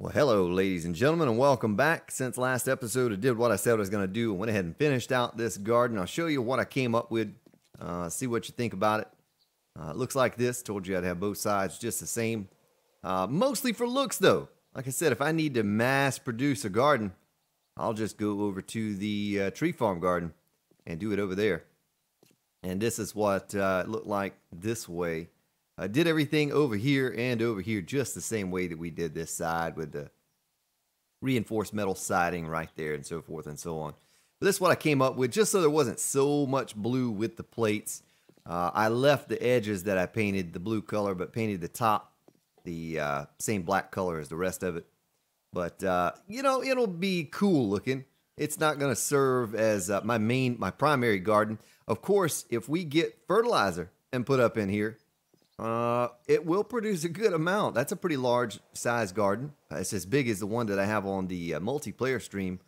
Well, hello, ladies and gentlemen, and welcome back. Since last episode, I did what I said I was going to do and went ahead and finished out this garden. I'll show you what I came up with, see what you think about it. It looks like this. Told you I'd have both sides just the same. Mostly for looks, though. Like I said, if I need to mass produce a garden, I'll just go over to the tree farm garden and do it over there. And this is what it looked like this way. I did everything over here and over here just the same way that we did this side with the reinforced metal siding right there and so forth and so on. But this is what I came up with just so there wasn't so much blue with the plates. I left the edges that I painted the blue color, but painted the top the same black color as the rest of it. But, you know, it'll be cool looking. It's not going to serve as my primary garden. Of course, if we get fertilizer and put up in here, it will produce a good amount. That's a pretty large size garden. It's as big as the one that I have on the multiplayer stream,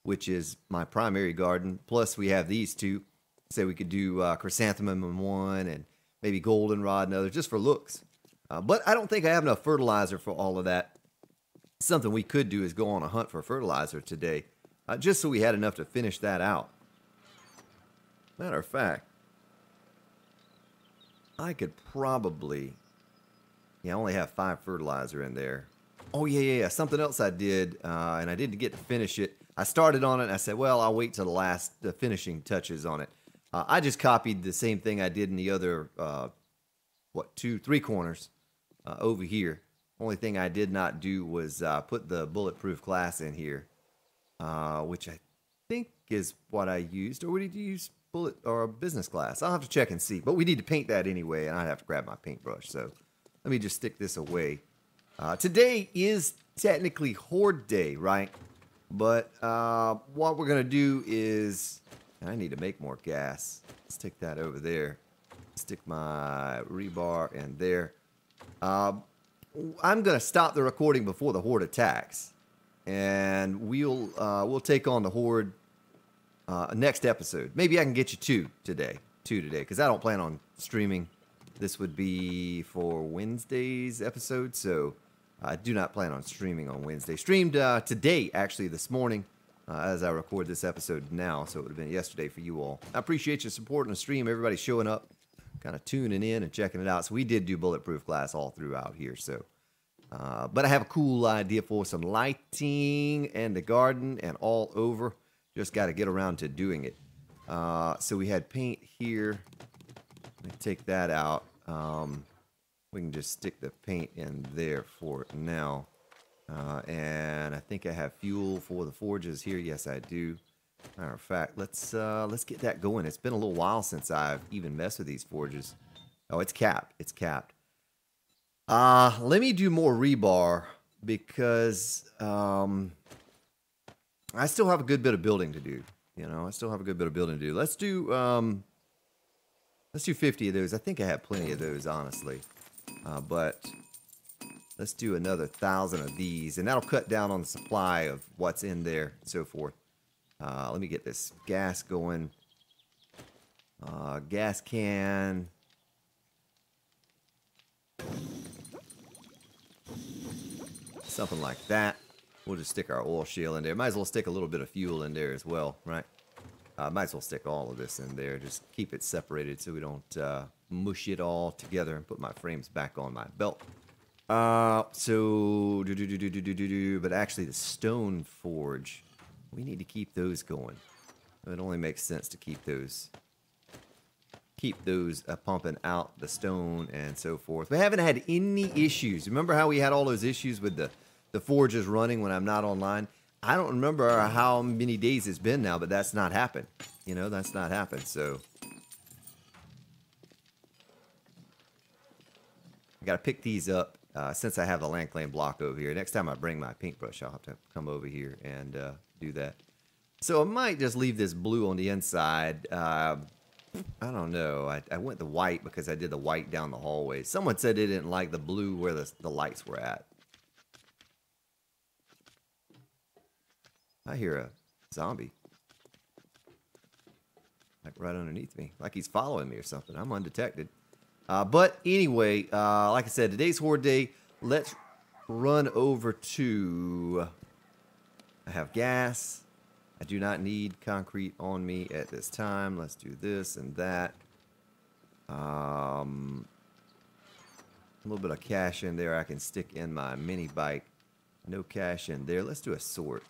which is my primary garden. Plus, we have these two. Say we could do chrysanthemum in one and maybe goldenrod in other, just for looks. But I don't think I have enough fertilizer for all of that. Something we could do is go on a hunt for fertilizer today, just so we had enough to finish that out. Matter of fact, I could probably, I only have 5 fertilizer in there. Oh, yeah. Something else I did, and I didn't get to finish it. I started on it, and I said, well, I'll wait till the finishing touches on it. I just copied the same thing I did in the other, 3 corners over here. Only thing I did not do was put the bulletproof glass in here, which I think is what I used. Or what did you use? Bullet or a business class. I'll have to check and see, but we need to paint that anyway, and I'd have to grab my paintbrush. So let me just stick this away. Today is technically Horde Day, right? But what we're gonna do is, and I need to make more gas. Stick that over there. Stick my rebar in there. I'm gonna stop the recording before the Horde attacks, and we'll take on the Horde. Next episode. Maybe I can get you two today, because I don't plan on streaming. This would be for Wednesday's episode, so I do not plan on streaming on Wednesday. Streamed today, actually, this morning, as I record this episode now, so it would have been yesterday for you all. I appreciate your support on the stream, everybody showing up, kind of tuning in and checking it out. So we did do bulletproof glass all throughout here, so. But I have a cool idea for some lighting and the garden and all over. Just got to get around to doing it. So we had paint here. Let me take that out. We can just stick the paint in there for now. And I think I have fuel for the forges here. Yes, I do. Matter of fact, let's get that going. It's been a little while since I've even messed with these forges. Oh, it's capped. It's capped. Let me do more rebar because I still have a good bit of building to do. I still have a good bit of building to do. Let's do 50 of those. I think I have plenty of those, honestly. But let's do another 1,000 of these, and that'll cut down on the supply of what's in there and so forth. Let me get this gas going. Gas can. Something like that. We'll just stick our oil shale in there. Might as well stick a little bit of fuel in there as well, right? Might as well stick all of this in there. Just keep it separated so we don't mush it all together and put my frames back on my belt. But actually the stone forge, we need to keep those going. It only makes sense to keep those pumping out the stone and so forth. We haven't had any issues. Remember how we had all those issues with the forges running when I'm not online? I don't remember how many days it's been now, but that's not happened. That's not happened. So I got to pick these up since I have the land claim block over here. Next time I bring my paintbrush, I'll have to come over here and do that. So I might just leave this blue on the inside. I don't know. I went the white because I did the white down the hallway. Someone said they didn't like the blue where the lights were at. I hear a zombie. Like right underneath me. Like he's following me or something. I'm undetected. But anyway, like I said, today's Horde Day. Let's run over to... I have gas. I do not need concrete on me at this time. Let's do this and that. A little bit of cash in there I can stick in my mini bike. No cash in there. Let's do a sort.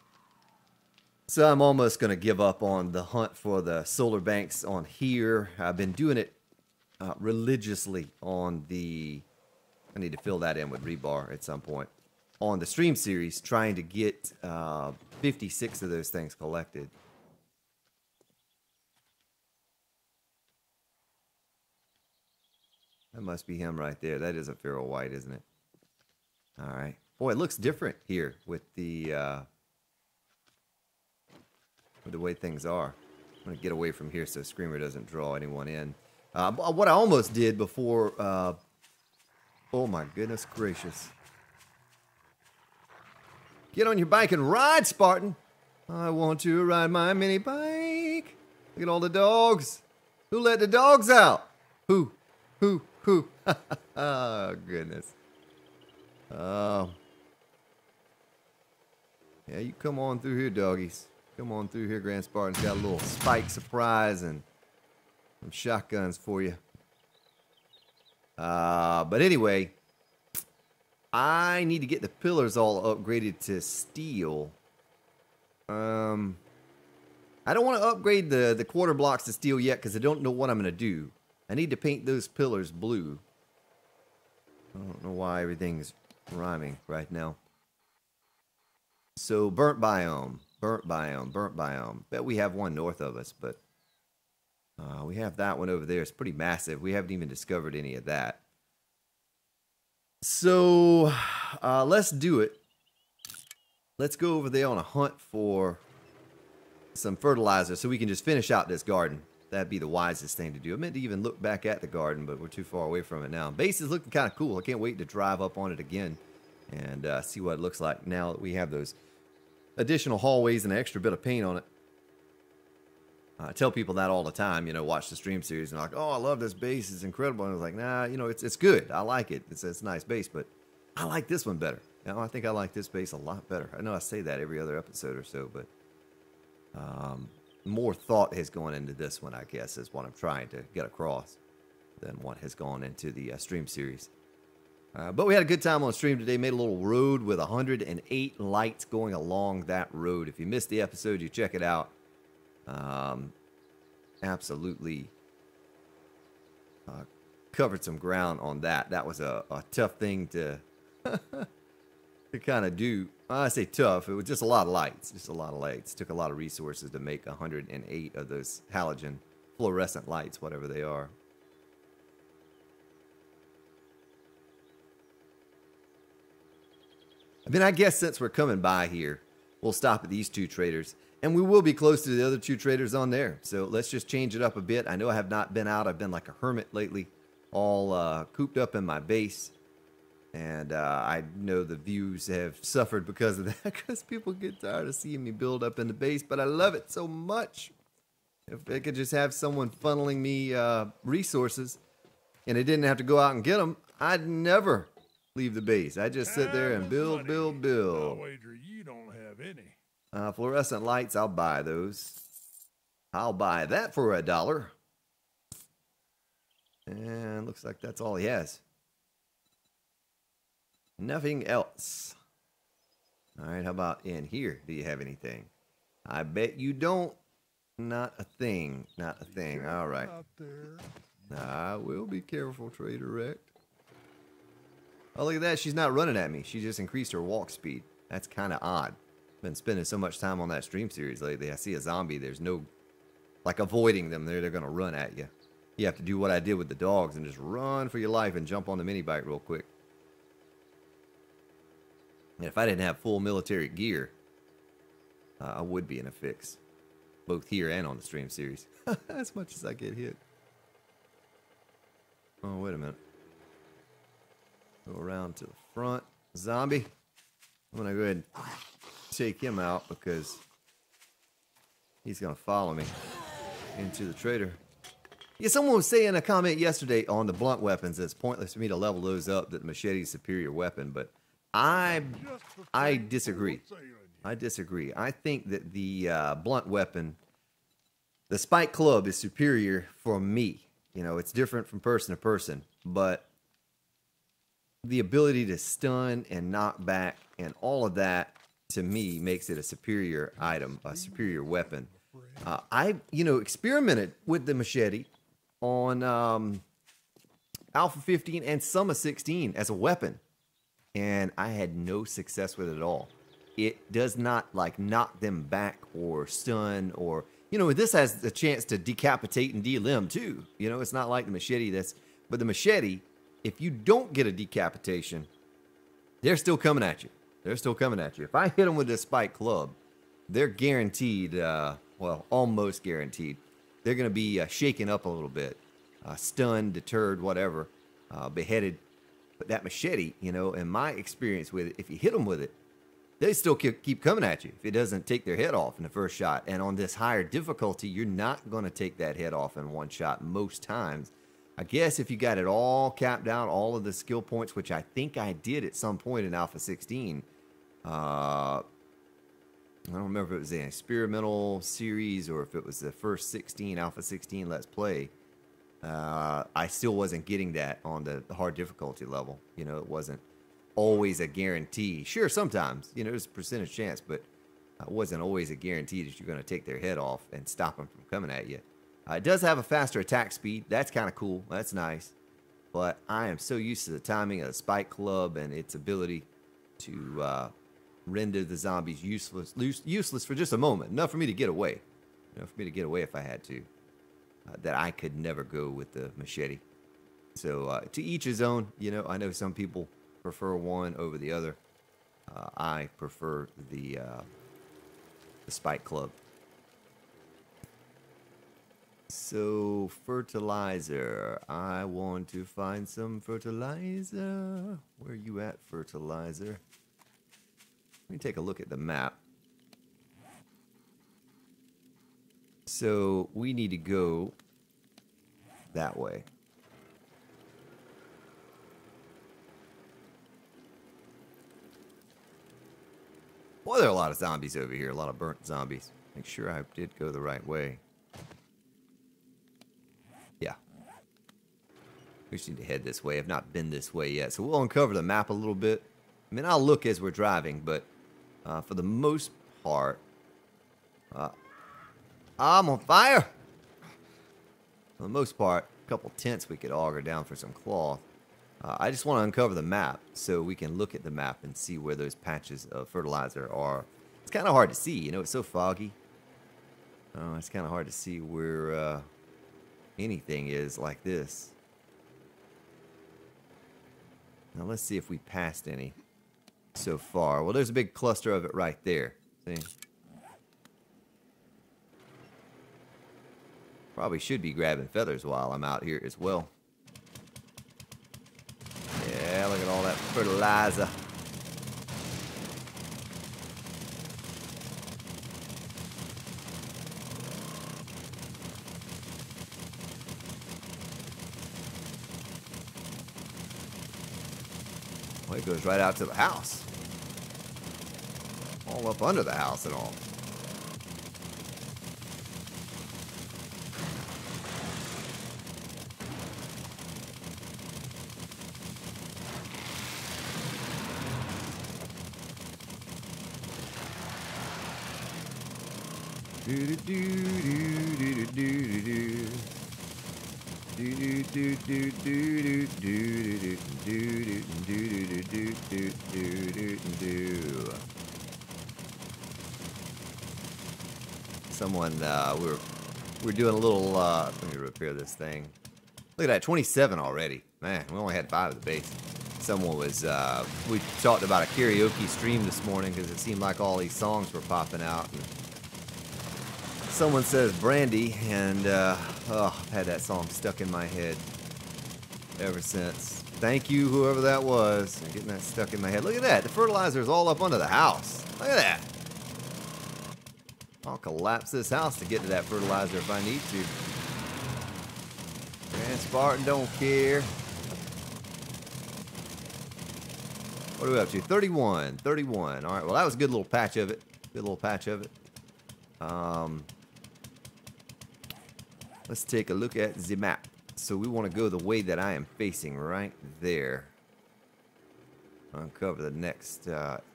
So I'm almost going to give up on the hunt for the solar banks on here. I've been doing it religiously on the... I need to fill that in with rebar at some point. On the stream series, trying to get 56 of those things collected. That must be him right there. That is a feral white, isn't it? All right. Boy, it looks different here with the way things are. I'm going to get away from here so Screamer doesn't draw anyone in. What I almost did before... oh my goodness gracious. Get on your bike and ride, Spartan. I want to ride my mini bike. Look at all the dogs. Who let the dogs out? Who? Oh, goodness. Oh. Yeah, you come on through here, doggies. Come on through here, Grand Spartan's got a little spike surprise and some shotguns for you. But anyway... I need to get the pillars all upgraded to steel. I don't want to upgrade the quarter blocks to steel yet because I don't know what I'm going to do. I need to paint those pillars blue. I don't know why everything's rhyming right now. So, burnt biome. Bet we have one north of us, but we have that one over there. It's pretty massive. We haven't even discovered any of that. So, let's do it. Let's go over there on a hunt for some fertilizer so we can just finish out this garden. That'd be the wisest thing to do. I meant to even look back at the garden, but we're too far away from it now. Base is looking kind of cool. I can't wait to drive up on it again and see what it looks like now that we have those additional hallways and an extra bit of paint on it. I tell people that all the time, you know, watch the stream series and like, oh, I love this base, it's incredible. And I was like, nah, you know, it's good. I like it. It's a nice base, but I like this one better. You know, I think I like this base a lot better. I know I say that every other episode or so, but more thought has gone into this one, I guess, is what I'm trying to get across than what has gone into the stream series. But we had a good time on stream today. Made a little road with 108 lights going along that road. If you missed the episode, you check it out. Absolutely covered some ground on that. That was a tough thing to to kind of do. I say tough. It was just a lot of lights. Just a lot of lights. Took a lot of resources to make 108 of those halogen fluorescent lights, whatever they are. I mean, I guess since we're coming by here, we'll stop at these two traders. And we will be close to the other two traders on there. So let's just change it up a bit. I know I have not been out. I've been like a hermit lately, all cooped up in my base. And I know the views have suffered because of that, because people get tired of seeing me build up in the base. But I love it so much. If I could just have someone funneling me resources and I didn't have to go out and get them, I'd never leave the base. I just sit there and build. I'll wager you don't have any. Fluorescent lights, I'll buy those. I'll buy that for $1. And looks like that's all he has. Nothing else. All right, how about in here? Do you have anything? I bet you don't. Not a thing. Not a thing. All right. I will be careful, Trader Rect. Oh, look at that. She's not running at me. She just increased her walk speed. That's kind of odd. Been spending so much time on that stream series lately. I see a zombie. There's no, like, avoiding them. They're going to run at you. You have to do what I did with the dogs and just run for your life and jump on the mini bike real quick. And if I didn't have full military gear, I would be in a fix. Both here and on the stream series. As much as I get hit. Oh, wait a minute. Go around to the front. Zombie. I'm going to go ahead and take him out because he's going to follow me into the trader. Yeah, someone was saying in a comment yesterday on the blunt weapons that it's pointless for me to level those up, that the machete is a superior weapon, but I Just the I thing for disagree. sailing. I disagree. I think that the blunt weapon, the spike club, is superior for me. You know, it's different from person to person, but the ability to stun and knock back and all of that to me makes it a superior item, a superior weapon. I, experimented with the machete on Alpha 15 and Summer 16 as a weapon, and I had no success with it at all. It does not like knock them back or stun or, this has the chance to decapitate and delimb too. It's not like the machete but the machete, if you don't get a decapitation, they're still coming at you. They're still coming at you. If I hit them with this spike club, they're guaranteed, almost guaranteed. They're going to be shaken up a little bit, stunned, deterred, whatever, beheaded. But that machete, in my experience with it, if you hit them with it, they still keep coming at you if it doesn't take their head off in the first shot. And on this higher difficulty, you're not going to take that head off in one shot most times. I guess if you got it all capped out, all of the skill points, which I think I did at some point in Alpha 16. I don't remember if it was an experimental series or if it was the first Alpha 16 Let's Play. I still wasn't getting that on the hard difficulty level. It wasn't always a guarantee. Sure, sometimes, there's a percentage chance, but it wasn't always a guarantee that you're going to take their head off and stop them from coming at you. It does have a faster attack speed. That's kind of cool. That's nice. But I am so used to the timing of the spike club and its ability to render the zombies useless for just a moment. Enough for me to get away. Enough for me to get away if I had to. That I could never go with the machete. So to each his own. I know some people prefer one over the other. I prefer the spike club. So, fertilizer. I want to find some fertilizer. Where are you at, fertilizer? Let me take a look at the map. So, we need to go that way. Boy, there are a lot of zombies over here. A lot of burnt zombies. Make sure I did go the right way. Yeah. We just need to head this way. I've not been this way yet. So we'll uncover the map a little bit. I mean, I'll look as we're driving, but for the most part... I'm on fire! For the most part, a couple tents we could auger down for some cloth. I just want to uncover the map so we can look at the map and see where those patches of fertilizer are. It's kind of hard to see, it's so foggy. It's kind of hard to see where anything is like this. Now let's see if we passed any so far. Well, there's a big cluster of it right there. See? Probably should be grabbing feathers while I'm out here as well. Yeah, look at all that fertilizer. Well, it goes right out to the house. All up under the house and all. Someone, we're doing a little, let me repair this thing. Look at that, 27 already. Man, we only had 5 at the base. Someone was, we talked about a karaoke stream this morning because it seemed like all these songs were popping out. And someone says Brandy, and I've had that song stuck in my head ever since. Thank you, whoever that was, for getting that stuck in my head. Look at that, the fertilizer is all up under the house. Look at that. I'll collapse this house to get to that fertilizer if I need to. Grand Spartan don't care. What are we up to? 31. 31. All right. Well, that was a good little patch of it. Good little patch of it. Let's take a look at the map. So we want to go the way that I am facing right there. Uncover the next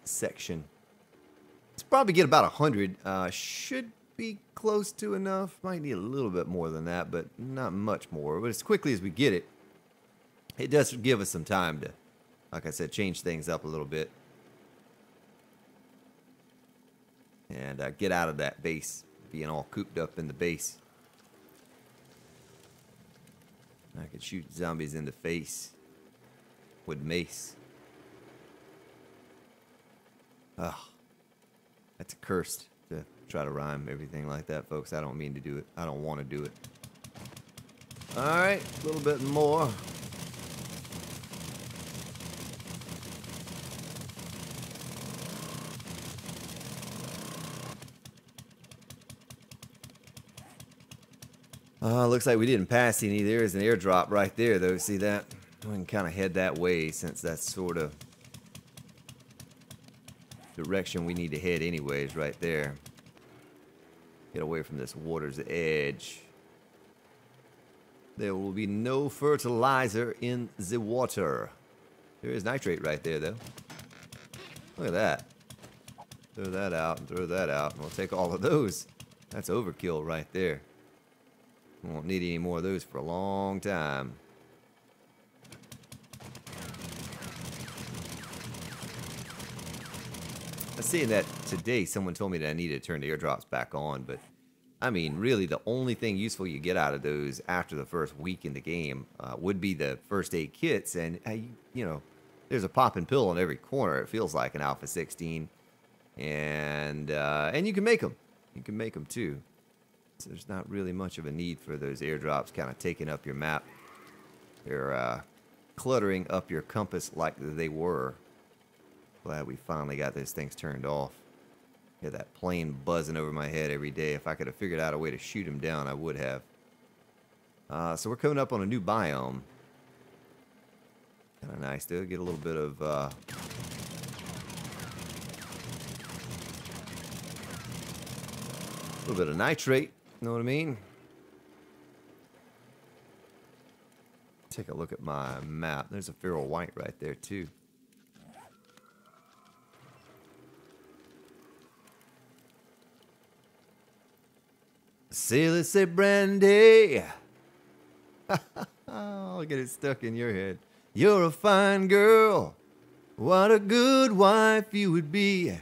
section. Let's probably get about 100. Should be close to enough. Might need a little bit more than that, but not much more. But as quickly as we get it, it does give us some time to, like I said, change things up a little bit. And get out of that base, being all cooped up in the base. I could shoot zombies in the face with mace. Ugh. That's cursed to try to rhyme everything like that, folks. I don't mean to do it. I don't want to do it. Alright, a little bit more. Looks like we didn't pass any. There is an airdrop right there, though. See that? We can kind of head that way since that's sort of direction we need to head anyways, right there. Get away from this water's edge. There will be no fertilizer in the water. There is nitrate right there, though. Look at that. Throw that out and throw that out, and we'll take all of those. That's overkill right there. We won't need any more of those for a long time. I was seeing that today. Someone told me that I needed to turn the airdrops back on, but I mean, really, the only thing useful you get out of those after the first week in the game would be the first aid kits, and you know, there's a popping pill on every corner. It feels like an Alpha 16, and you can make them. You can make them too. So there's not really much of a need for those airdrops kind of taking up your map. They're cluttering up your compass like they were. Glad we finally got those things turned off. Yeah, that plane buzzing over my head every day. If I could have figured out a way to shoot him down, I would have. So we're coming up on a new biome. Kind of nice, though. Get a little bit of... a little bit of nitrate. You know what I mean? Take a look at my map. There's a feral white right there, too. Sailor say brandy. I'll get it stuck in your head. You're a fine girl. What a good wife you would be.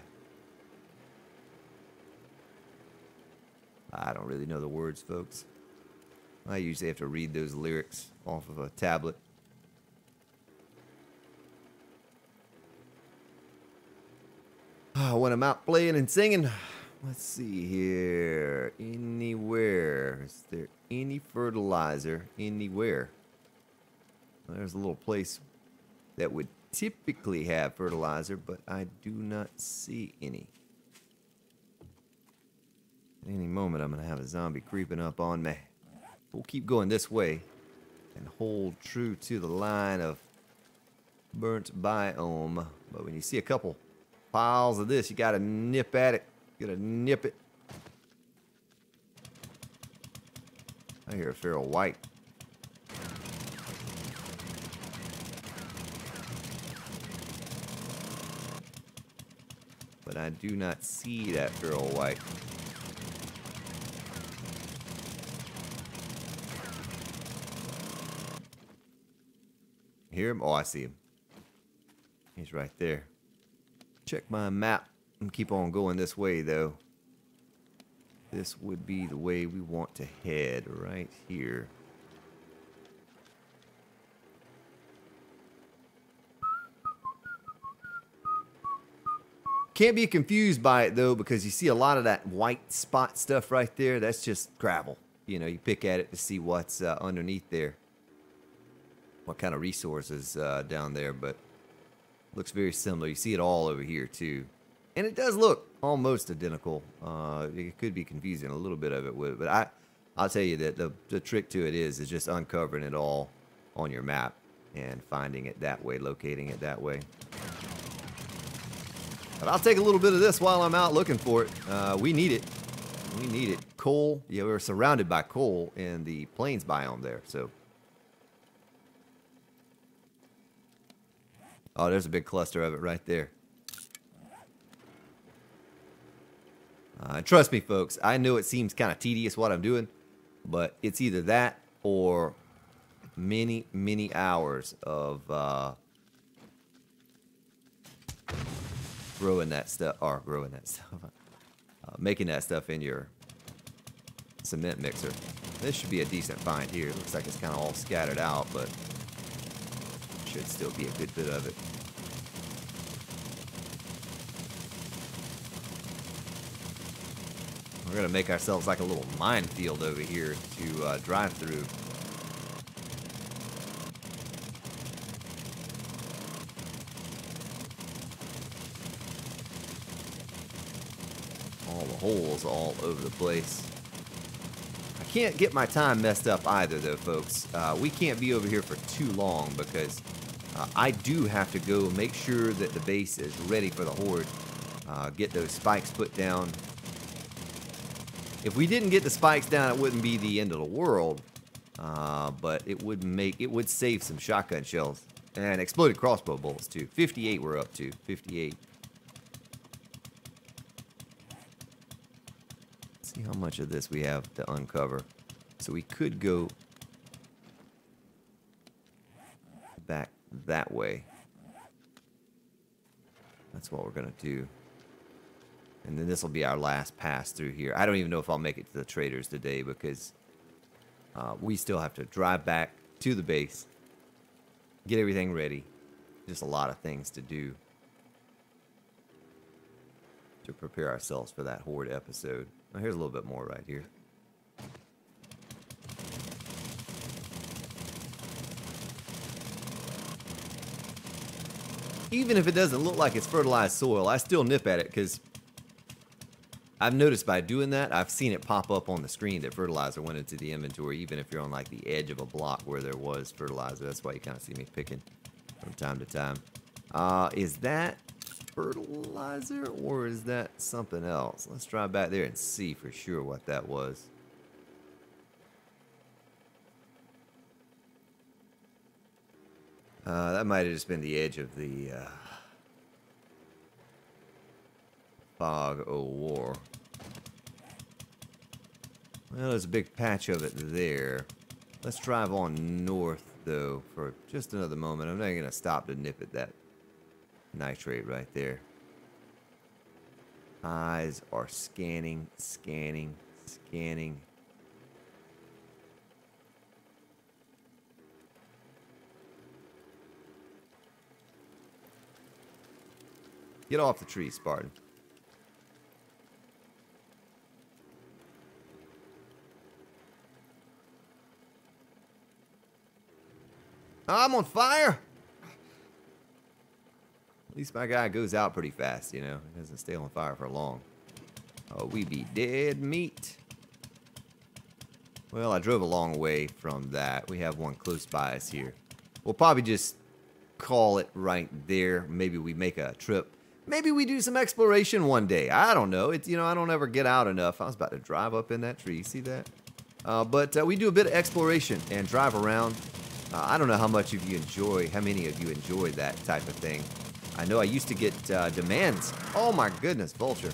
I don't really know the words, folks. I usually have to read those lyrics off of a tablet. When I'm out playing and singing, let's see here. Anywhere. Is there any fertilizer anywhere? Well, there's a little place that would typically have fertilizer, but I do not see any. At any moment, I'm going to have a zombie creeping up on me. We'll keep going this way and hold true to the line of burnt biome. But when you see a couple piles of this, you got to nip at it. You got to nip it. I hear a feral white. But I do not see that feral white. Hear him? Oh, I see him. He's right there. Check my map and keep on going this way, though. This would be the way we want to head, right here. Can't be confused by it, though, because you see a lot of that white spot stuff right there. That's just gravel. You know, you pick at it to see what's underneath there. What kind of resources down there, but looks very similar. You see it all over here too, and it does look almost identical. It could be confusing a little bit of it, but I'll tell you that the trick to it is just uncovering it all on your map and finding it that way, locating it that way. But I'll take a little bit of this while I'm out looking for it. We need it. We need it. Coal. Yeah, we're surrounded by coal in the plains biome there, so. Oh, there's a big cluster of it right there. Trust me, folks, I know it seems kind of tedious what I'm doing, but it's either that or many, many hours of making that stuff in your cement mixer. This should be a decent find here. It looks like it's kind of all scattered out, but should still be a good bit of it. We're going to make ourselves like a little minefield over here to drive through. All the holes all over the place. I can't get my time messed up either, though, folks. We can't be over here for too long because I do have to go make sure that the base is ready for the horde. Get those spikes put down. If we didn't get the spikes down, it wouldn't be the end of the world, but it would save some shotgun shells and exploded crossbow bolts too. 58 we're up to. 58. Let's see how much of this we have to uncover. So we could go back that way. That's what we're gonna do. And then this will be our last pass through here. I don't even know if I'll make it to the traders today because we still have to drive back to the base, get everything ready. Just a lot of things to do to prepare ourselves for that horde episode. Now, here's a little bit more right here. Even if it doesn't look like it's fertilized soil, I still nip at it because I've noticed by doing that, I've seen it pop up on the screen that fertilizer went into the inventory, even if you're on like the edge of a block where there was fertilizer. That's why you kind of see me picking from time to time. Is that fertilizer or is that something else? Let's drive back there and see for sure what that was. That might have just been the edge of the fog of war. Well, there's a big patch of it there. Let's drive on north, though, for just another moment. I'm not going to stop to nip at that nitrate right there. Eyes are scanning, scanning, scanning. Get off the tree, Spartan. I'm on fire! At least my guy goes out pretty fast, you know. He doesn't stay on fire for long. Oh, we be dead meat. Well, I drove a long way from that. We have one close by us here. We'll probably just call it right there. Maybe we make a trip. Maybe we do some exploration one day. I don't know. It's, you know, I don't ever get out enough. I was about to drive up in that tree. See that? But we do a bit of exploration and drive around. I don't know how many of you enjoy that type of thing. I know I used to get demands. Oh my goodness, Vulture.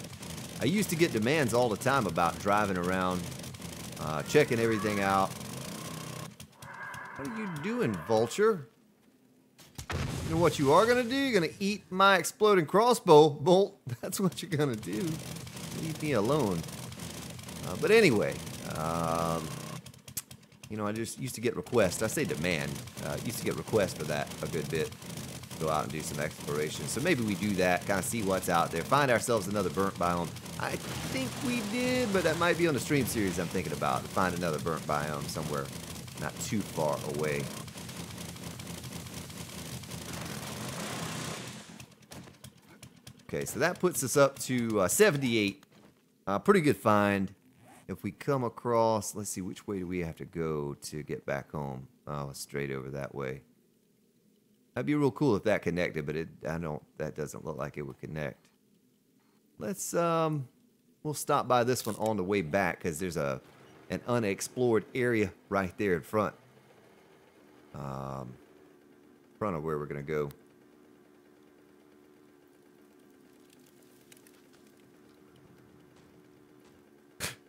I used to get demands all the time about driving around, checking everything out. What are you doing, Vulture? You know what you are going to do? You're going to eat my exploding crossbow bolt. That's what you're going to do. Leave me alone. But anyway, you know, I just used to get requests. I say demand. Used to get requests for that a good bit. Go out and do some exploration. So maybe we do that, kind of see what's out there. Find ourselves another burnt biome. I think we did, but that might be on the stream series I'm thinking about. To find another burnt biome somewhere not too far away. Okay, so that puts us up to 78. Pretty good find. If we come across, let's see, which way do we have to go to get back home? Oh, straight over that way. That'd be real cool if that connected, but that doesn't look like it would connect. let's we'll stop by this one on the way back because there's an unexplored area right there in front. Front of where we're gonna go.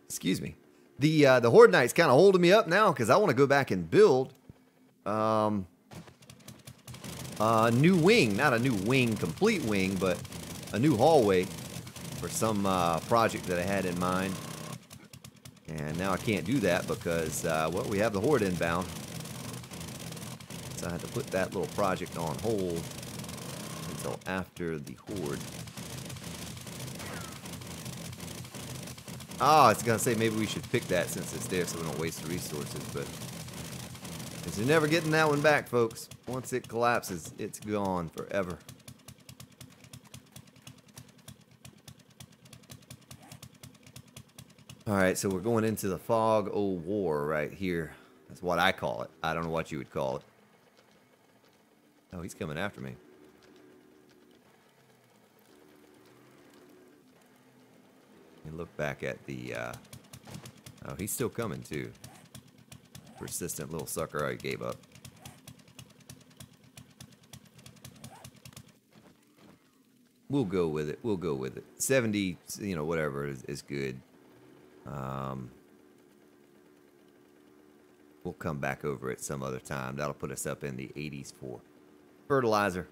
Excuse me. The Horde Knight's kind of holding me up now because I want to go back and build a new wing. Not a new wing, complete wing, but a new hallway for some project that I had in mind. And now I can't do that because, well, we have the Horde inbound. So I had to put that little project on hold until after the Horde. Oh, I was going to say maybe we should pick that since it's there so we don't waste the resources, but because you're never getting that one back, folks. Once it collapses, it's gone forever. All right, so we're going into the fog o' war right here. That's what I call it. I don't know what you would call it. Oh, he's coming after me. And look back at the, oh, he's still coming too. Persistent little sucker, I gave up. We'll go with it. We'll go with it. 70, you know, whatever is good. We'll come back over it some other time. That'll put us up in the 80s for fertilizer.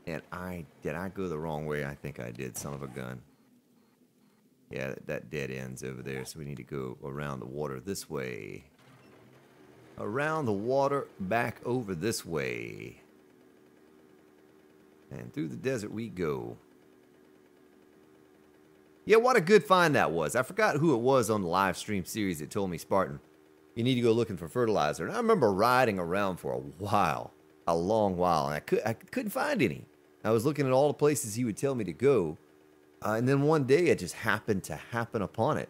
And did I go the wrong way? I think I did, son of a gun. Yeah, that dead ends over there, so we need to go around the water this way. Around the water, back over this way. And through the desert we go. Yeah, what a good find that was. I forgot who it was on the live stream series that told me, Spartan, you need to go looking for fertilizer. And I remember riding around for a while, a long while, and I couldn't find any. I was looking at all the places he would tell me to go. And then one day it just happened to happen upon it.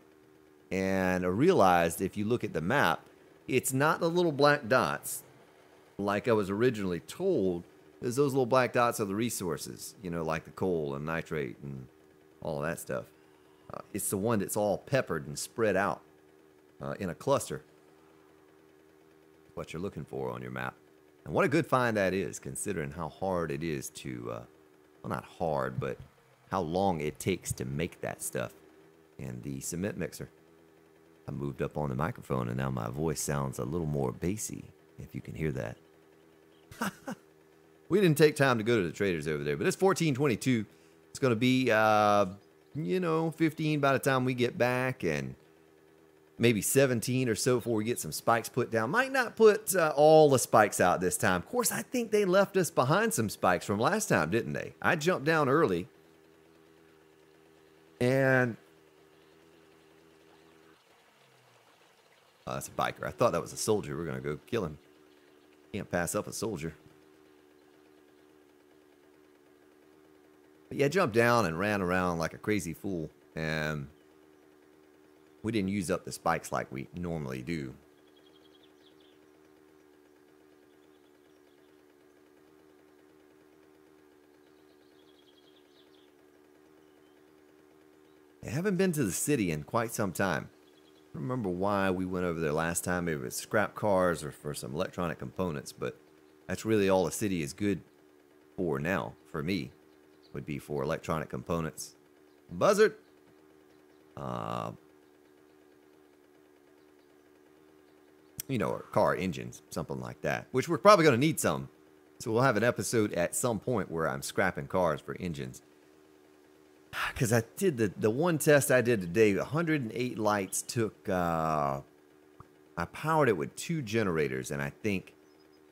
And I realized if you look at the map, it's not the little black dots like I was originally told. Those little black dots are the resources, you know, like the coal and nitrate and all of that stuff. It's the one that's all peppered and spread out in a cluster. What you're looking for on your map. And what a good find that is, considering how hard it is to, well, not hard, but how long it takes to make that stuff in the cement mixer. I moved up on the microphone and now my voice sounds a little more bassy, if you can hear that. We didn't take time to go to the traders over there, but it's 14:22. It's going to be, you know, 15 by the time we get back, and maybe 17 or so before we get some spikes put down. Might not put all the spikes out this time. Of course, I think they left us behind some spikes from last time, didn't they? I jumped down early. And oh, that's a biker. I thought that was a soldier. We're going to go kill him. Can't pass up a soldier. But yeah, I jumped down and ran around like a crazy fool. And we didn't use up the spikes like we normally do. I haven't been to the city in quite some time. I don't remember why we went over there last time. Maybe it was scrap cars or for some electronic components, but that's really all the city is good for now, for me, would be for electronic components. Buzzard! You know, or car engines, something like that, which we're probably going to need some. So we'll have an episode at some point where I'm scrapping cars for engines. Because I did the one test I did today, 108 lights took, I powered it with 2 generators, and I think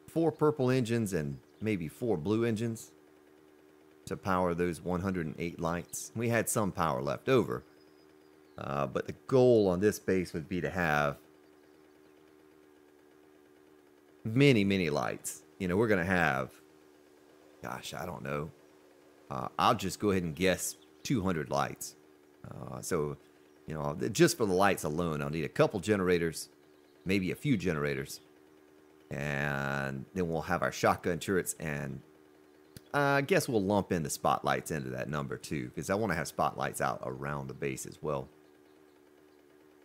4 purple engines and maybe 4 blue engines to power those 108 lights. We had some power left over, but the goal on this base would be to have many, many lights. You know, we're going to have, gosh, I don't know. I'll just go ahead and guess 200 lights. So, you know, just for the lights alone, I'll need a couple generators, maybe a few generators. And then we'll have our shotgun turrets and I guess we'll lump in the spotlights into that number too, because I want to have spotlights out around the base as well.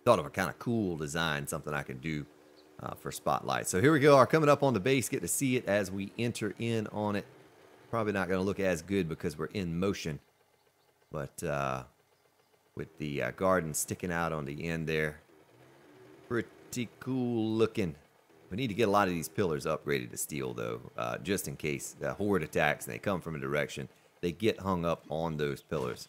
Thought of a kind of cool design, something I can do for spotlights. So here we go, are coming up on the base. Get to see it as we enter in on it. Probably not going to look as good because we're in motion, but with the garden sticking out on the end there, pretty cool looking. We need to get a lot of these pillars upgraded to steel though, just in case the horde attacks and they come from a direction, they get hung up on those pillars.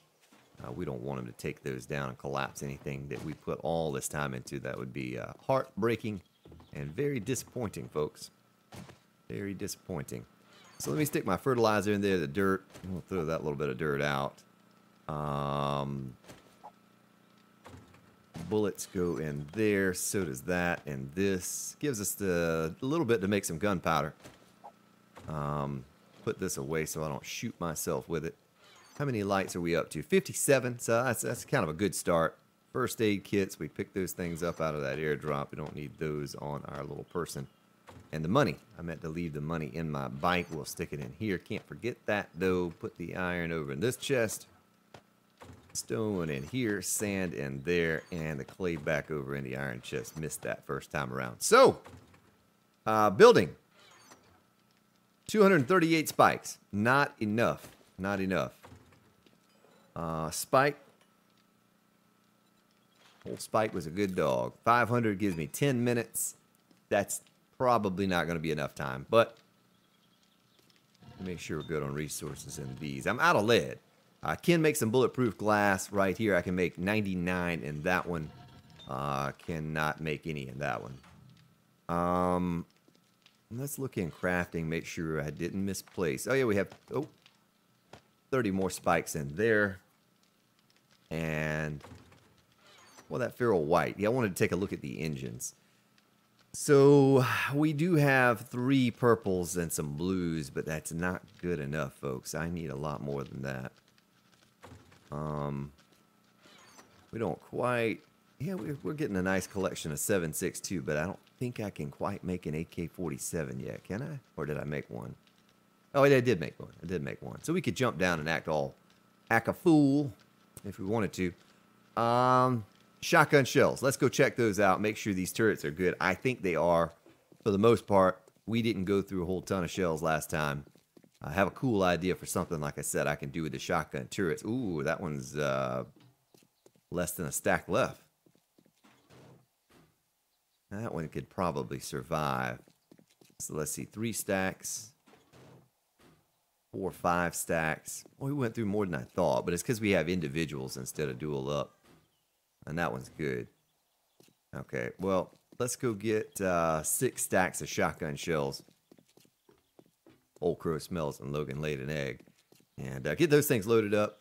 We don't want them to take those down and collapse anything that we put all this time into. That would be heartbreaking and very disappointing, folks. Very disappointing. So let me stick my fertilizer in there, the dirt. We'll throw that little bit of dirt out. Bullets go in there, so does that, and this gives us a little bit to make some gunpowder. Put this away so I don't shoot myself with it. How many lights are we up to? 57, so that's kind of a good start. First aid kits, we pick those things up out of that airdrop. We don't need those on our little person. And the money, I meant to leave the money in my bike. We'll stick it in here. Can't forget that though. Put the iron over in this chest. Stone in here, sand in there, and the clay back over in the iron chest. Missed that first time around. So, building. 238 spikes. Not enough. Not enough. Spike. Old Spike was a good dog. 500 gives me 10 minutes. That's probably not going to be enough time, but make sure we're good on resources in these. I'm out of lead. I can make some bulletproof glass right here. I can make 99 in that one. Cannot make any in that one. Let's look in crafting, make sure I didn't misplace. Oh yeah, we have 30 more spikes in there. And, well, that feral white. Yeah, I wanted to take a look at the engines. So, we do have 3 purples and some blues, but that's not good enough, folks. I need a lot more than that. We don't quite... Yeah, we're getting a nice collection of 7.62, but I don't think I can quite make an AK-47 yet, can I? Or did I make one? Oh, I did make one. I did make one. So we could jump down and act a fool if we wanted to. Shotgun shells. Let's go check those out. Make sure these turrets are good. I think they are, for the most part. We didn't go through a whole ton of shells last time. I have a cool idea for something, like I said, I can do with the shotgun turrets. Ooh, that one's less than a stack left. That one could probably survive. So let's see, 3 stacks. 4 or 5 stacks. Well, we went through more than I thought, but it's because we have individuals instead of dual up. And that one's good. Okay, well, let's go get 6 stacks of shotgun shells. Old Crow smells and Logan laid an egg. And get those things loaded up.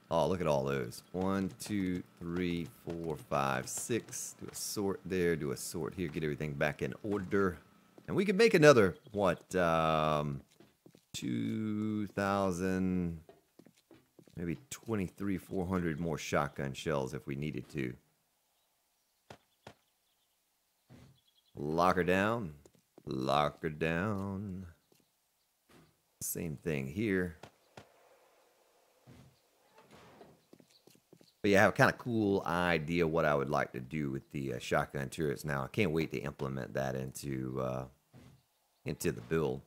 Oh, look at all those. 1, 2, 3, 4, 5, 6. Do a sort there, do a sort here. Get everything back in order. And we could make another, what, 2,000, maybe 400 more shotgun shells if we needed to. Lock her down. Lock her down. Same thing here. But yeah, I have a kind of cool idea what I would like to do with the shotgun turrets now. I can't wait to implement that into the build.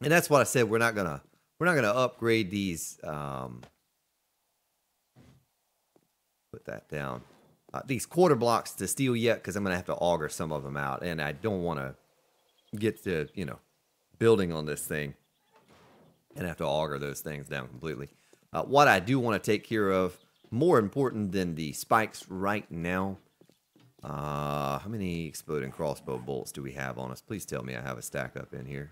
And that's what I said. We're not gonna upgrade these. Put that down. These quarter blocks to steel yet, because I'm gonna have to auger some of them out, and I don't want to get to building on this thing and have to auger those things down completely. What I do want to take care of, more important than the spikes right now. How many exploding crossbow bolts do we have on us? Please tell me I have a stack up in here.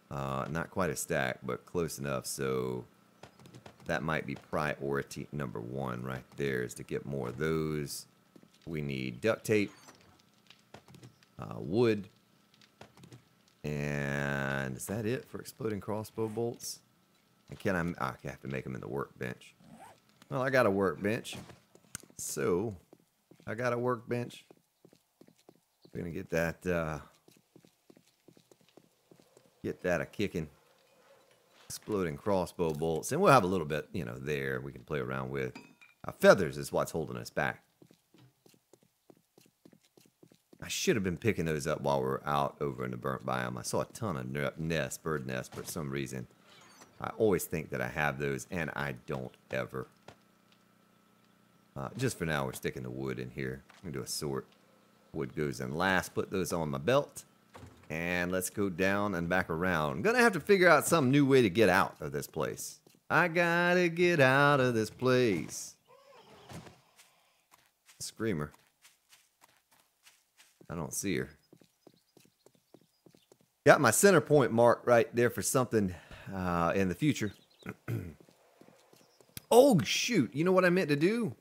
Not quite a stack, but close enough. So that might be priority number 1 right there, is to get more of those. We need duct tape, wood, and is that it for exploding crossbow bolts? And I have to make them in the workbench. Well, I got a workbench. So, I got a workbench. We're gonna get that a kicking. Exploding crossbow bolts, and we'll have a little bit, you know, there we can play around with. Feathers is what's holding us back. I should have been picking those up while we were out over in the burnt biome. I saw a ton of bird nests for some reason. I always think that I have those, and I don't ever. Just for now, we're sticking the wood in here. I'm gonna do a sort. Wood goes in last. Put those on my belt. And let's go down and back around. I'm gonna have to figure out some new way to get out of this place. I gotta get out of this place. Screamer. I don't see her. Got my center point marked right there for something in the future. Oh, shoot. You know what I meant to do?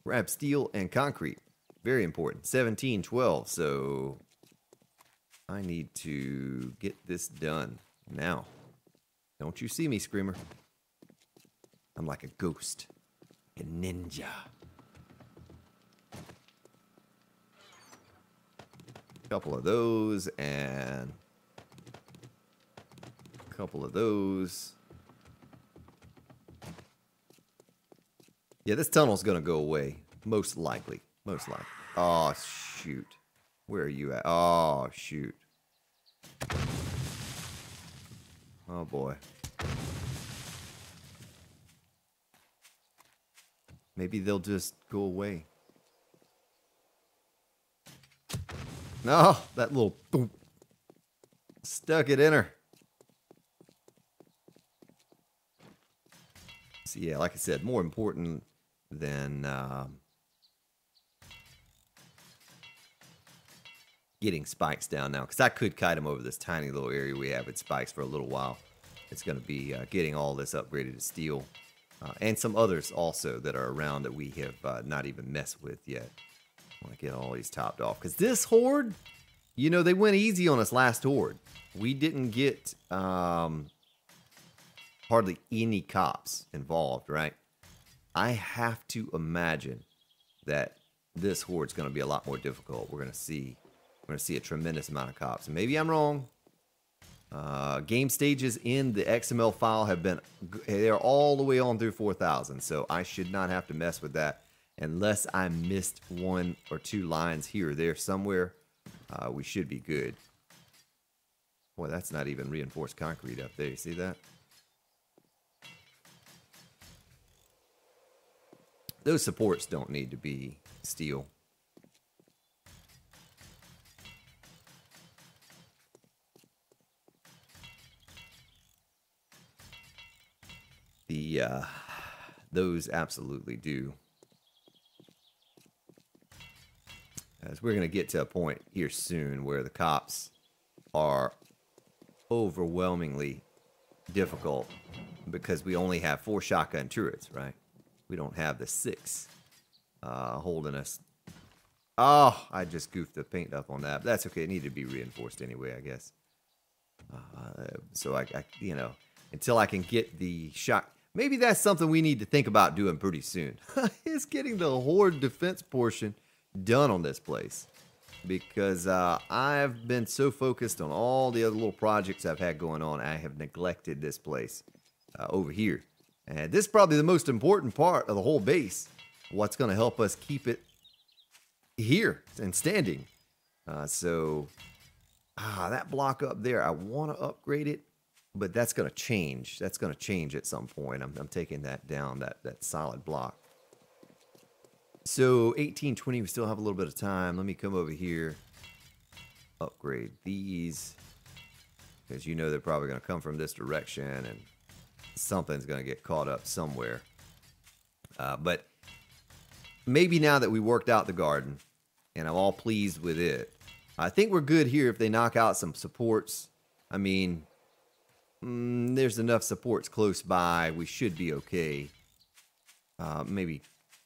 Grab steel and concrete. Very important. 1712. So I need to get this done now. Don't you see me, Screamer? I'm like a ghost. A ninja. Couple of those and a couple of those. Yeah, this tunnel's gonna go away. Most likely. Most likely. Oh, shoot. Where are you at? Oh, shoot. Oh, boy. Maybe they'll just go away. No, that little boom. Stuck it in her. So, yeah, like I said, more important than getting spikes down now, because I could kite them over this tiny little area we have with spikes for a little while. It's going to be getting all this upgraded to steel, and some others also that are around that we have not even messed with yet. I want to get all these topped off, because this horde, you know, they went easy on us last horde. We didn't get hardly any cops involved, right? I have to imagine that this horde's going to be a lot more difficult. We're going to see a tremendous amount of cops. And maybe I'm wrong. Game stages in the XML file they're all the way on through 4,000. So I should not have to mess with that unless I missed one or two lines here or there somewhere. We should be good. Boy, that's not even reinforced concrete up there. You see that? Those supports don't need to be steel. Those absolutely do. As we're going to get to a point here soon where the cops are overwhelmingly difficult because we only have 4 shotgun turrets, right? We don't have the 6 holding us. Oh, I just goofed the paint up on that. But that's okay. It needed to be reinforced anyway, I guess. So I, you know, until I can get the shot. Maybe that's something we need to think about doing pretty soon. Is getting the horde defense portion done on this place. Because I've been so focused on all the other little projects I've had going on, I have neglected this place over here. And this is probably the most important part of the whole base. What's going to help us keep it here and standing. So that block up there, I want to upgrade it. But that's going to change. That's going to change at some point. I'm taking that down, that solid block. So 1820, we still have a little bit of time. Let me come over here. Upgrade these. Because you know they're probably going to come from this direction. And something's going to get caught up somewhere. But maybe now that we worked out the garden. And I'm all pleased with it. I think we're good here if they knock out some supports. I mean, there's enough supports close by. We should be okay. Maybe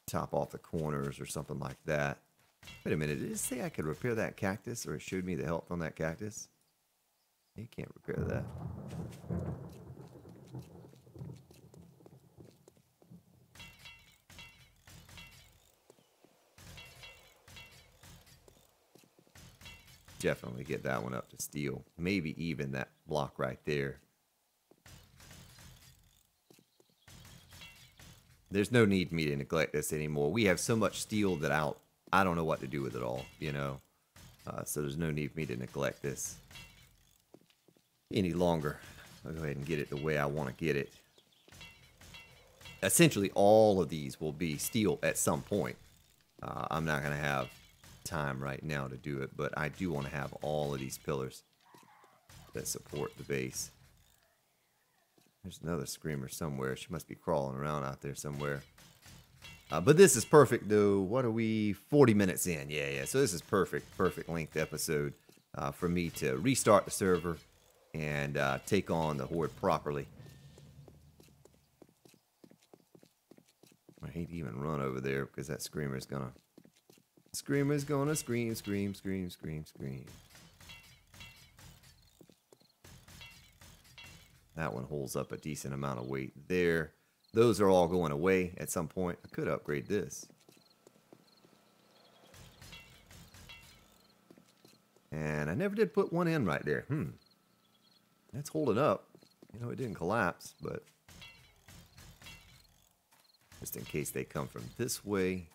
top off the corners or something like that. Wait a minute. Did it say I could repair that cactus, or it showed me the health on that cactus? You can't repair that. definitely get that one up to steel. Maybe even that block right there. There's no need for me to neglect this anymore. We have so much steel that I don't know what to do with it all, you know. So there's no need for me to neglect this any longer. I'll go ahead and get it the way I want to get it. Essentially, all of these will be steel at some point. I'm not going to have time right now to do it, but I do want to have all of these pillars that support the base. There's another screamer somewhere. She must be crawling around out there somewhere. But this is perfect, though. What are we? 40 minutes in. Yeah. So this is perfect length episode for me to restart the server and take on the horde properly. I hate to even run over there because that screamer's gonna scream, scream. That one holds up a decent amount of weight there. Those are all going away at some point. I could upgrade this. And I never did put one in right there. That's holding up. You know, it didn't collapse, but just in case they come from this way.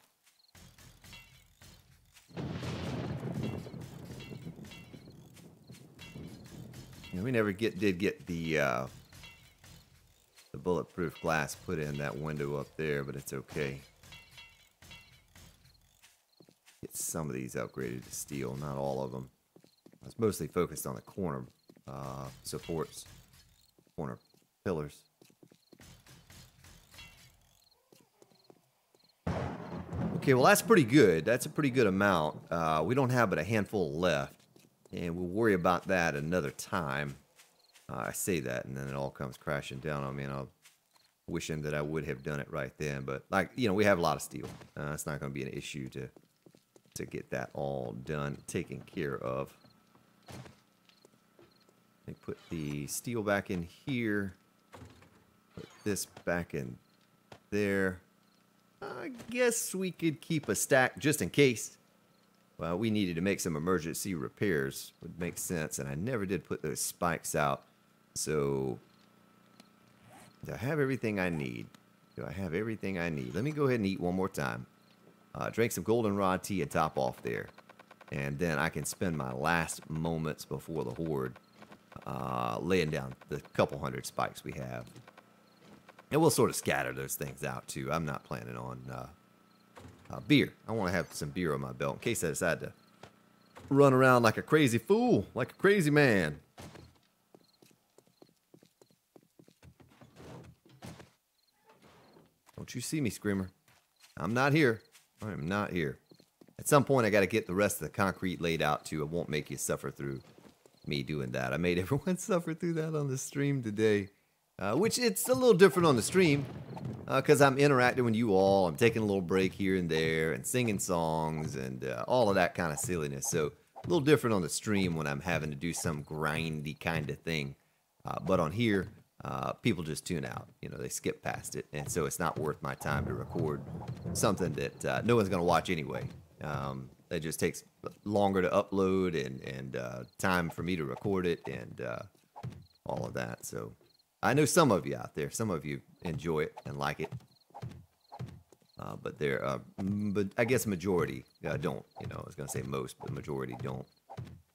You know, we never did get the bulletproof glass put in that window up there, but it's okay. Get some of these upgraded to steel, not all of them. I was mostly focused on the corner supports, corner pillars. Okay, well, that's pretty good. That's a pretty good amount. We don't have but a handful left, and we'll worry about that another time. I say that, and then it all comes crashing down on me, and I'm wishing that I would have done it right then. But, like, you know, we have a lot of steel. It's not going to be an issue to get that all done, taken care of. Let me put the steel back in here. Put this back in there. I guess we could keep a stack just in case. Well, we needed to make some emergency repairs. Would make sense, and I never did put those spikes out. So, do I have everything I need? Do I have everything I need? Let me go ahead and eat one more time. Drink some goldenrod tea and top off there. And then I can spend my last moments before the horde laying down the couple hundred spikes we have. And we'll sort of scatter those things out, too. I'm not planning on beer. I want to have some beer on my belt in case I decide to run around like a crazy fool, like a crazy man. Don't you see me, Screamer? I'm not here. I am not here. At some point, I got to get the rest of the concrete laid out, too. I won't make you suffer through me doing that. I made everyone suffer through that on the stream today. Which it's a little different on the stream because I'm interacting with you all. I'm taking a little break here and there and singing songs and all of that kind of silliness. So a little different on the stream when I'm having to do some grindy kind of thing. But on here, people just tune out. You know, they skip past it. And so it's not worth my time to record something that no one's going to watch anyway. It just takes longer to upload and time for me to record it and all of that. So I know some of you out there, some of you enjoy it and like it, but I guess majority don't. You know, I was gonna say most, but majority don't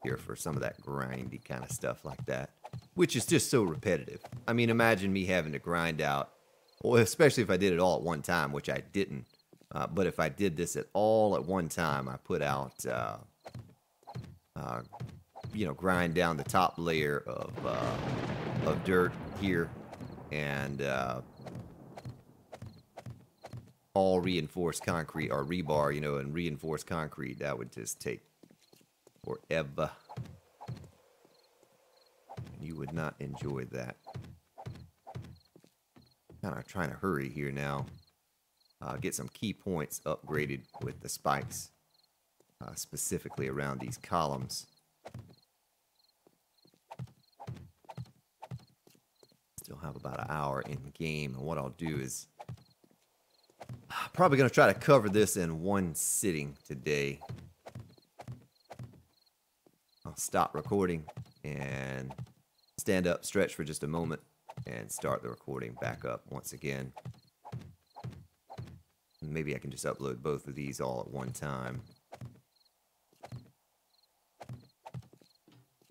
here for some of that grindy kind of stuff like that, which is just so repetitive. I mean, imagine me having to grind out, well, especially if I did it all at one time, which I didn't. But if I did this at all at one time, I put out, you know, grind down the top layer of dirt here and all reinforced concrete or rebar, you know, and reinforced concrete. That would just take forever. You would not enjoy that. Kind of trying to hurry here now. Get some key points upgraded with the spikes, specifically around these columns. Still have about an hour in game, and what I'll do is probably going to try to cover this in one sitting today. stop recording and stand up, stretch for just a moment, and start the recording back up once again. Maybe I can just upload both of these all at one time.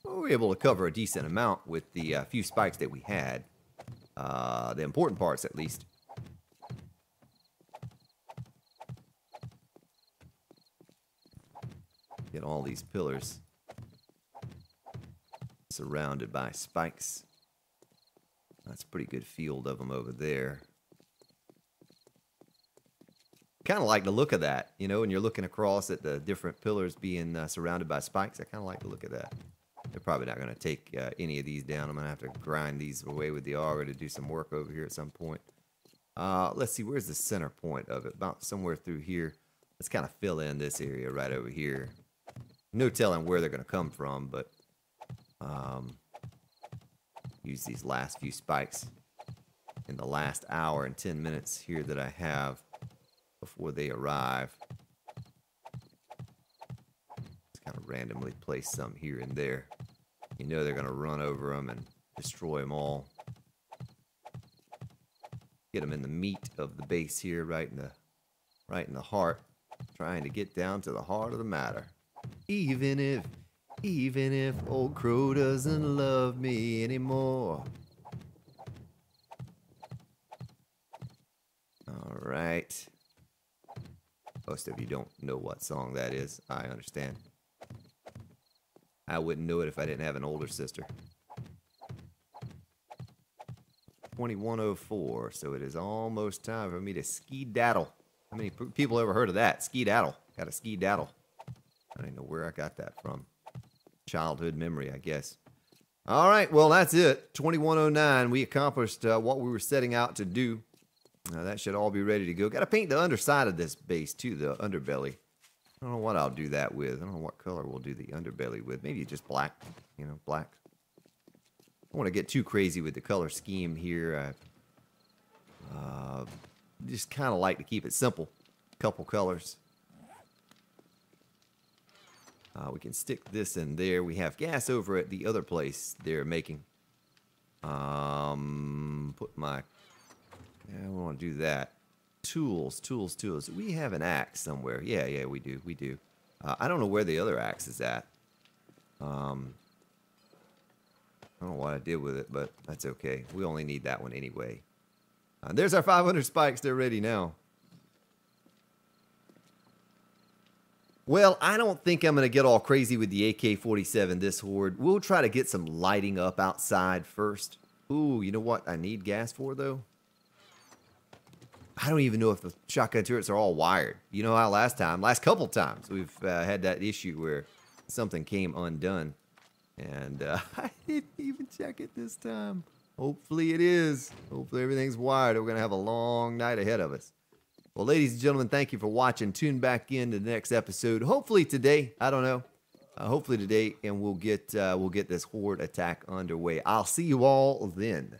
We were able to cover a decent amount with the few spikes that we had. The important parts, at least. Get all these pillars surrounded by spikes. That's a pretty good field of them over there. Kind of like the look of that, you know, when you're looking across at the different pillars being surrounded by spikes. I kind of like the look of that. They're probably not going to take any of these down. I'm going to have to grind these away with the auger to do some work over here at some point. Let's see, where's the center point of it? About somewhere through here. Let's kind of fill in this area right over here. No telling where they're going to come from, but use these last few spikes in the last hour and 10 minutes here that I have before they arrive. Just kind of randomly place some here and there. You know they're going to run over them and destroy them all. Get them in the meat of the base here, right in the heart. Trying to get down to the heart of the matter. Even if old Crow doesn't love me anymore. All right. Most of you don't know what song that is. I understand. I wouldn't know it if I didn't have an older sister. 21:04, so it is almost time for me to skedaddle. How many people ever heard of that? Skedaddle. Got a skedaddle. I don't even know where I got that from. Childhood memory, I guess. All right, well, that's it. 21:09. We accomplished what we were setting out to do. That should all be ready to go. Got to paint the underside of this base, too, the underbelly. I don't know what I'll do that with. I don't know what color we'll do the underbelly with. Maybe just black, you know, black. I don't want to get too crazy with the color scheme here. I just kind of like to keep it simple. Couple colors. We can stick this in there. We have gas over at the other place they're making. Put my... Yeah, I want to do that. Tools. We have an axe somewhere. Yeah, we do. I don't know where the other axe is at. I don't know what I did with it, but that's okay. We only need that one anyway. There's our 500 spikes. They're ready now. Well, I don't think I'm going to get all crazy with the AK-47 this horde. We'll try to get some lighting up outside first. Ooh, you know what I need gas for, though? I don't even know if the shotgun turrets are all wired. You know how last couple times, we've had that issue where something came undone. And I didn't even check it this time. Hopefully it is. Hopefully everything's wired. We're going to have a long night ahead of us. Well, ladies and gentlemen, thank you for watching. Tune back in to the next episode. Hopefully today. I don't know. Hopefully today, and we'll get this horde attack underway. I'll see you all then.